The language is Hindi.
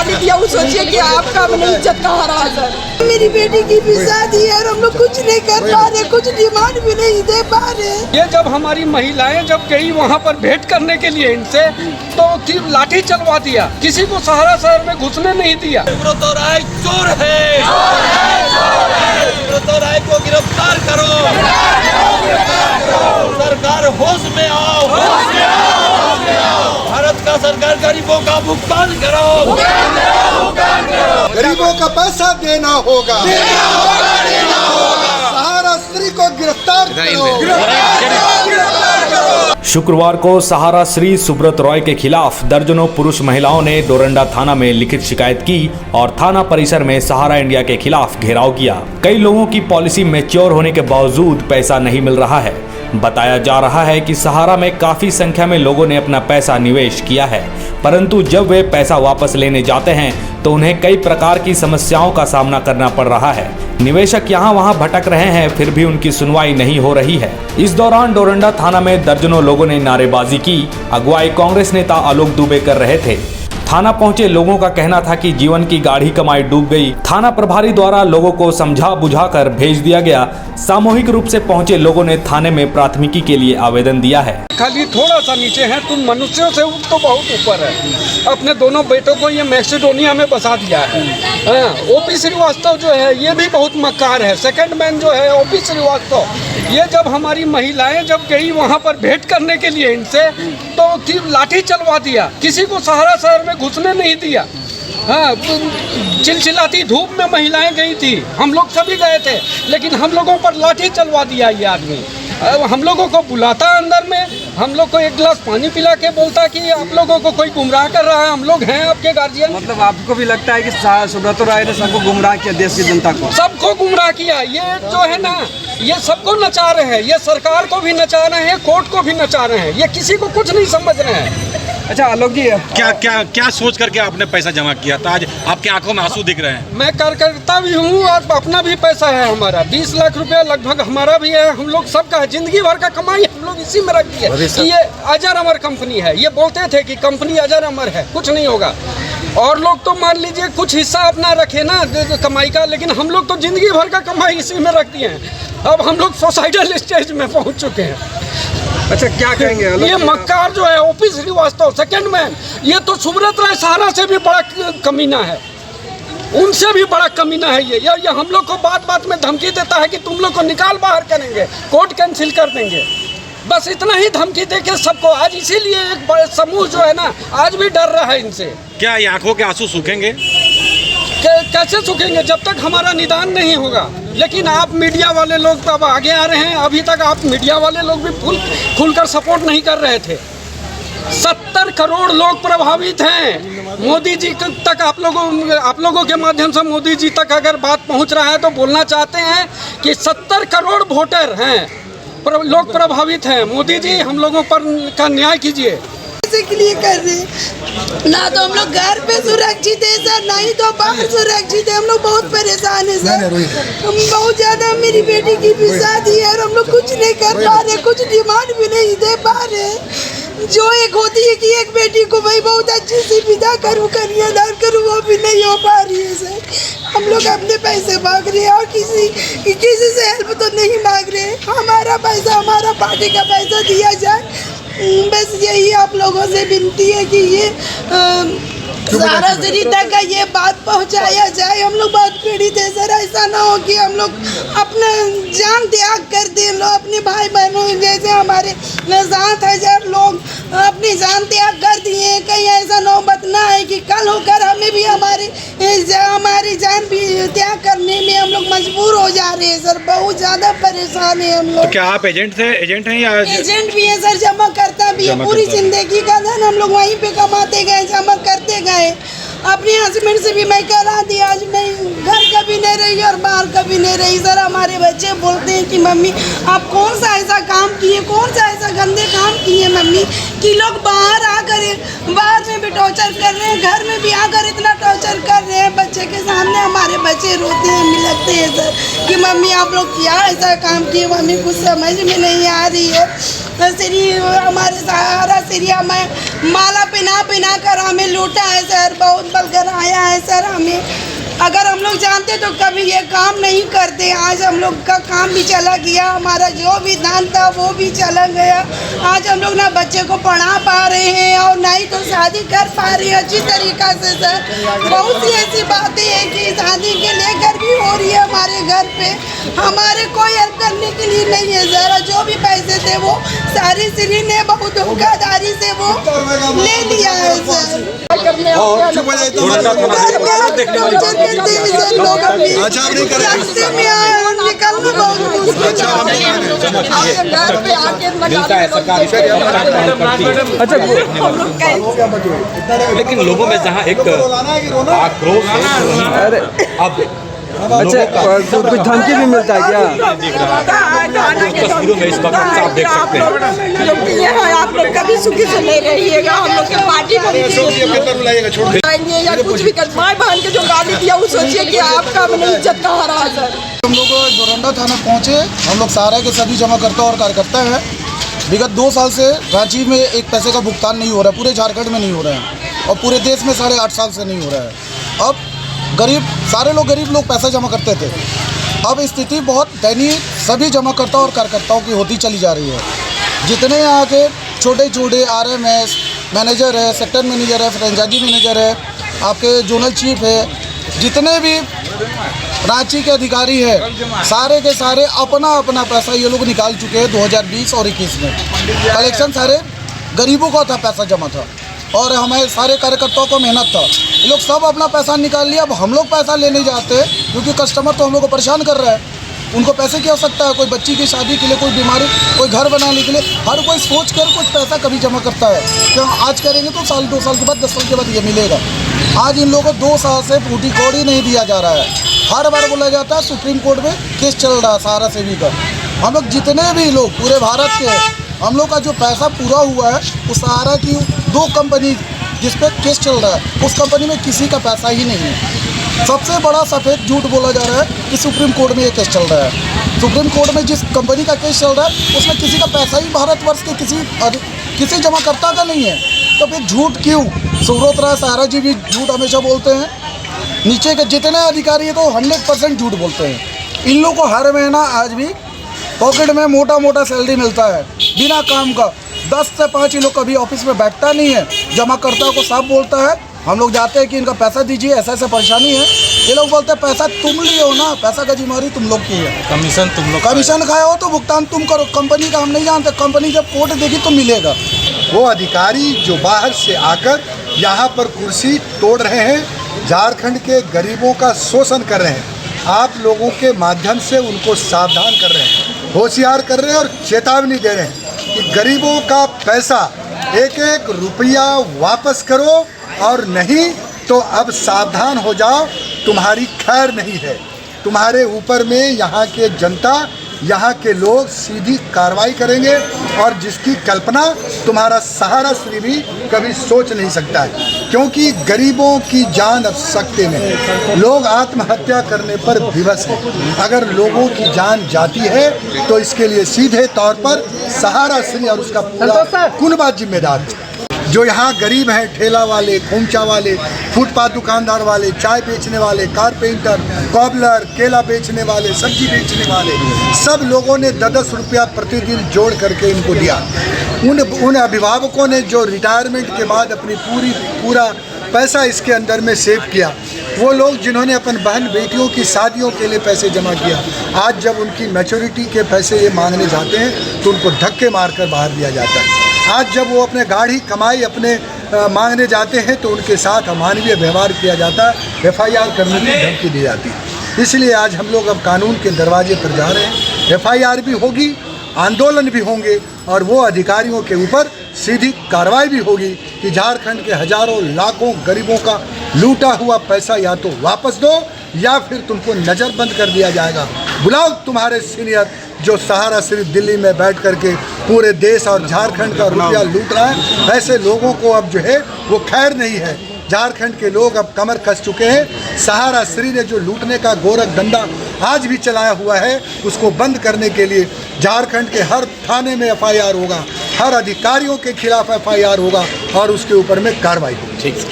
गाली दिया, वो सोचिए कि आपका अपनी इज्जत कहाँ रहा सर। मेरी बेटी की भी शादी है और हम लोग कुछ नहीं कर पा रहे, कुछ डिमांड भी नहीं दे पा रहे। ये जब हमारी महिलाएं जब गई वहाँ पर भेंट करने के लिए इनसे, तो लाठी चलवा दिया, किसी को सहारा शहर में घुसने नहीं दिया। सुब्रत राय चोर है, सुब्रत राय को गिरफ्तार करो, सरकार होश में आओ, भारत का सरकार गरीबों का भुगतान करो, गरीबों का पैसा देना होगा, सहारा श्री को गिरफ्तार करो। शुक्रवार को सहारा श्री सुब्रत रॉय के खिलाफ दर्जनों पुरुष महिलाओं ने डोरंडा थाना में लिखित शिकायत की और थाना परिसर में सहारा इंडिया के खिलाफ घेराव किया। कई लोगों की पॉलिसी मैच्योर होने के बावजूद पैसा नहीं मिल रहा है। बताया जा रहा है कि सहारा में काफी संख्या में लोगों ने अपना पैसा निवेश किया है, परंतु जब वे पैसा वापस लेने जाते हैं तो उन्हें कई प्रकार की समस्याओं का सामना करना पड़ रहा है। निवेशक यहाँ वहाँ भटक रहे हैं, फिर भी उनकी सुनवाई नहीं हो रही है। इस दौरान डोरंडा थाना में दर्जनों लोगों ने नारेबाजी की। अगुवाई कांग्रेस नेता आलोक दुबे कर रहे थे। थाना पहुंचे लोगों का कहना था कि जीवन की गाढ़ी कमाई डूब गई। थाना प्रभारी द्वारा लोगों को समझा बुझाकर भेज दिया गया। सामूहिक रूप से पहुंचे लोगों ने थाने में प्राथमिकी के लिए आवेदन दिया है। खाली थोड़ा सा नीचे है, तुम मनुष्यों से तो बहुत ऊपर है। अपने दोनों बेटों को ये मैक्सिडोनिया में बसा दिया है। ओपी श्रीवास्तव जो है ये भी बहुत मक्कार है। सेकंड मैन जो है ओपी श्रीवास्तव, ये जब हमारी महिलाएं जब गई वहाँ पर भेंट करने के लिए इनसे, तो लाठी चलवा दिया, किसी को सहारा शहर में घुसने नहीं दिया। हाँ, चिलचिलाती धूप में महिलाएं गई थी, हम लोग सभी गए थे, लेकिन हम लोगों पर लाठी चलवा दिया ये आदमी। हम लोगों को बुलाता अंदर में, हम लोग को एक गिलास पानी पिला के बोलता कि आप लोगों को कोई गुमराह कर रहा है, हम लोग हैं आपके गार्जियन। मतलब आपको भी लगता है कि सुब्रत राय ने सबको गुमराह किया, देश की जनता को सबको गुमराह किया। ये जो है ना, ये सबको नचा रहे हैं, ये सरकार को भी नचा रहे हैं, कोर्ट को भी नचा रहे हैं, ये किसी को कुछ नहीं समझ रहे हैं। अच्छा आलोक जी, क्या सोच करके आपने पैसा जमा किया था? आज आपकी आंखों में आंसू दिख रहे हैं। मैं कार्यकर्ता भी हूँ और अपना भी पैसा है हमारा, 20 लाख रुपया लगभग हमारा भी है। हम लोग सबका है, जिंदगी भर का कमाई हम लोग इसी में रख दिए कि ये अजर अमर कंपनी है। ये बोलते थे कि कंपनी अजर अमर है, कुछ नहीं होगा। और लोग तो मान लीजिए कुछ हिस्सा अपना रखे ना कमाई का, लेकिन हम लोग तो जिंदगी भर का कमाई इसी में रख दिए हैं। अब हम लोग सुसाइडल स्टेज में पहुँच चुके हैं। अच्छा क्या कहेंगे? ये मक्कार जो है ओपी श्रीवास्तव सेकंड मैन, ये तो सुब्रत राय सहारा से भी बड़ा कमीना है, उनसे भी बड़ा कमीना है ये हम लोग को बात बात में धमकी देता है कि तुम लोग को निकाल बाहर करेंगे, कोर्ट कैंसिल कर देंगे। बस इतना ही धमकी देके सबको आज, इसीलिए एक बड़े समूह जो है ना आज भी डर रहा है इनसे। क्या ये आंखों के आंसू सूखेंगे? कैसे सूखेंगे जब तक हमारा निदान नहीं होगा। लेकिन आप मीडिया वाले लोग तो अब आगे आ रहे हैं, अभी तक आप मीडिया वाले लोग भी खुलकर सपोर्ट नहीं कर रहे थे। 70 करोड़ लोग प्रभावित हैं। मोदी जी तक आप लोगों के माध्यम से मोदी जी तक अगर बात पहुंच रहा है तो बोलना चाहते हैं कि 70 करोड़ वोटर हैं, लोग प्रभावित हैं। मोदी जी हम लोगों पर का न्याय कीजिए। के लिए कर रहे ना, तो हम लोग घर पे सुरक्षित है सर, नहीं तो बाहर सुरक्षित है। हम लोग बहुत परेशान है सर, हम बहुत ज्यादा। मेरी बेटी की भी शादी है और हम लोग कुछ नहीं कर पा रहे, कुछ डिमांड भी नहीं दे पा रहे। जो एक होती है कि एक बेटी को भाई बहुत अच्छी सी विदा करूँ, कन्यादान करूँ, वो भी नहीं हो पा रही है सर। हम लोग अपने पैसे मांग रहे हैं और किसी से हेल्प तो नहीं मांग रहे। हमारा पैसा, हमारा पार्टी का पैसा दिया जाए, बस यही आप लोगों से विनती है कि ये सहारा श्री तक का ये बात पहुंचाया जाए। हम लोग बहुत पीड़ित है सर, ऐसा ना हो कि हम लोग अपना जान त्याग कर दें। हम लोग अपने भाई बहनों जैसे हमारे 7,000 लोग अपनी जान त्याग कर दिए। कहीं ऐसा नौबत ना है कि कल होकर हमें भी हमारी जान भी त्याग करने में हम लोग मजबूर हो जा रहे हैं सर। बहुत ज़्यादा परेशान है हम लोग। तो क्या आप एजेंट हैं या? एजेंट भी है सर, जमा करता भी है। पूरी जिंदगी का धन हम लोग वहीं पे कमाते गए, जमा करते गए। अपने हस्बैंड से भी मैं करा दिया, आज मैं घर कभी नहीं रही और बाहर कभी नहीं रही सर। हमारे बच्चे बोलते हैं कि मम्मी आप कौन सा ऐसा काम किए, कौन सा ऐसा गंदे काम किए मम्मी, कि लोग बाहर आकर बाहर में भी टॉर्चर कर रहे हैं, घर में भी आकर इतना टॉर्चर कर रहे हैं। बच्चे के सामने हमारे बच्चे रोते हैं, मिलते हैं सर कि मम्मी आप लोग क्या ऐसा काम किए, मम्मी कुछ समझ में नहीं आ रही है। श्री हमारे सहारा श्री हमें माला पिना कर हमें लूटा है सर, बहुत बलकर आया है सर। हमें अगर हम लोग जानते तो कभी ये काम नहीं करते। आज हम लोग का काम भी चला गया, हमारा जो भी दान था वो भी चला गया। आज हम लोग ना बच्चे को पढ़ा पा रहे हैं और ना ही तो शादी कर पा रहे हैं अच्छी तरीक़ा से सर। बहुत सी ऐसी बातें हैं कि शादी के लेकर भी हो रही है हमारे घर पे, हमारे कोई हेल्प करने के लिए नहीं है सर। जो भी पैसे थे वो सारी श्री ने बहुत धोखाधड़ी से वो ले लिया है सर। अच्छा आप नहीं कर रास्ते में आए और निकलना बहुत मुश्किल अच्छा, लेकिन लोगों में जहाँ एक आक्रोश है, अब अच्छा कुछ धमकी भी मिलता है क्या? तस्वीरों में इस वक्त आप देख सकते हैं। आप लोग कभी सुखी से नहीं रहिएगा, हम लोग के पार्टी या कुछ भी कर माँ बहन के जो गाली दिया वो सोचिए कि आपका अपनी इज्जत कहाँ रहा सर। हम लोग डोरंडा थाना पहुँचे, हम लोग सहारा के सभी जमाकर्ता और कार्यकर्ता हैं। विगत 2 साल से रांची में एक पैसे का भुगतान नहीं हो रहा है, पूरे झारखंड में नहीं हो रहा है और पूरे देश में 8.5 साल से नहीं हो रहा है। अब सारे लोग गरीब लोग पैसा जमा करते थे, अब स्थिति बहुत दयनीय सभी जमाकर्ताओं और कार्यकर्ताओं की होती चली जा रही है। जितने यहाँ के छोटे छोटे RMS मैनेजर है, सेक्टर मैनेजर है, फ्रेंचाइजी मैनेजर है, आपके जोनल चीफ है, जितने भी रांची के अधिकारी है, सारे के सारे अपना अपना पैसा ये लोग निकाल चुके हैं। 2020 और 21 में कलेक्शन सारे गरीबों का था, पैसा जमा था और हमारे सारे कार्यकर्ताओं को मेहनत था। ये लोग सब अपना पैसा निकाल लिया। अब हम लोग पैसा लेने जाते क्योंकि कस्टमर तो हम लोग को परेशान कर रहा है, उनको पैसे की आवश्यकता है, कोई बच्ची की शादी के लिए, कोई बीमारी, कोई घर बनाने के लिए, हर कोई सोच कर कुछ पैसा कभी जमा करता है। क्यों आज करेंगे तो साल 2 साल के बाद 10 साल के बाद ये मिलेगा। आज इन लोगों को 2 साल से फूटी कौड़ी नहीं दिया जा रहा है। हर बार बोला जाता है सुप्रीम कोर्ट में केस चल रहा है सहारा सेवी का। हम लोग जितने भी लोग पूरे भारत के हैं, हम लोग का जो पैसा पूरा हुआ है उस सहारा की 2 कंपनी जिस पे केस चल रहा है उस कंपनी में किसी का पैसा ही नहीं है। सबसे बड़ा सफ़ेद झूठ बोला जा रहा है कि सुप्रीम कोर्ट में ये केस चल रहा है। सुप्रीम कोर्ट में जिस कंपनी का केस चल रहा है उसमें किसी का पैसा ही भारतवर्ष के किसी जमाकर्ता का नहीं है। तो फिर झूठ क्यों? सुब्रत राय सहारा जी भी झूठ हमेशा बोलते हैं, नीचे के जितने अधिकारी हैं तो 100% झूठ बोलते हैं। इन लोगों को हर महीना आज भी पॉकेट में मोटा मोटा सैलरी मिलता है बिना काम का। 10 से 5 लोग कभी ऑफिस में बैठता नहीं है, जमाकर्ता को साफ बोलता है। हम लोग जाते हैं कि इनका पैसा दीजिए, ऐसा ऐसा परेशानी है। ये लोग बोलते हैं पैसा तुम लिए हो ना, पैसा का जिम्मेवारी तुम लोग की है, कमीशन तुम लोग कमीशन खाए हो तो भुगतान तुम करो। कंपनी का हम नहीं जानते, कंपनी जब कोर्ट देगी तो मिलेगा। वो अधिकारी जो बाहर से आकर यहाँ पर कुर्सी तोड़ रहे हैं, झारखंड के गरीबों का शोषण कर रहे हैं, आप लोगों के माध्यम से उनको सावधान कर रहे हैं, होशियार कर रहे हैं और चेतावनी दे रहे हैं कि गरीबों का पैसा एक एक रुपया वापस करो और नहीं तो अब सावधान हो जाओ, तुम्हारी खैर नहीं है। तुम्हारे ऊपर में यहाँ के जनता, यहाँ के लोग सीधी कार्रवाई करेंगे और जिसकी कल्पना तुम्हारा सहारा श्री भी कभी सोच नहीं सकता है, क्योंकि गरीबों की जान अब सकते में है। लोग आत्महत्या करने पर विवश हैं। अगर लोगों की जान जाती है तो इसके लिए सीधे तौर पर सहारा श्री और उसका पूरा कुनबा जिम्मेदार है। जो यहाँ गरीब हैं, ठेला वाले, खोमचा वाले, फुटपाथ दुकानदार वाले, चाय बेचने वाले, कारपेंटर, कॉबलर, केला बेचने वाले, सब्जी बेचने वाले, सब लोगों ने 10-10 रुपया प्रतिदिन जोड़ करके इनको दिया। उन अभिभावकों ने जो रिटायरमेंट के बाद अपनी पूरा पैसा इसके अंदर में सेव किया, वो लोग जिन्होंने अपन बहन बेटियों की शादियों के लिए पैसे जमा किया, आज जब उनकी मैच्योरिटी के पैसे ये मांगने जाते हैं तो उनको धक्के मारकर बाहर दिया जाता है। आज जब वो अपने गाढ़ी कमाई अपने मांगने जाते हैं तो उनके साथ अमानवीय व्यवहार किया जाता है, FIR करने की धमकी दी जाती है। इसलिए आज हम लोग अब कानून के दरवाजे पर जा रहे हैं। FIR भी होगी, आंदोलन भी होंगे और वो अधिकारियों के ऊपर सीधी कार्रवाई भी होगी कि झारखंड के हजारों लाखों गरीबों का लूटा हुआ पैसा या तो वापस दो या फिर तुमको नज़रबंद कर दिया जाएगा। बुलाओ तुम्हारे सीनियर जो सहारा सिर्फ दिल्ली में बैठ करके पूरे देश और झारखंड का रुपया लूट रहा है। ऐसे लोगों को अब जो है वो खैर नहीं है। झारखंड के लोग अब कमर कस चुके हैं। सहारा श्री ने जो लूटने का गोरख धंधा आज भी चलाया हुआ है, उसको बंद करने के लिए झारखंड के हर थाने में FIR होगा, हर अधिकारियों के खिलाफ FIR होगा और उसके ऊपर में कार्रवाई होगी। ठीक।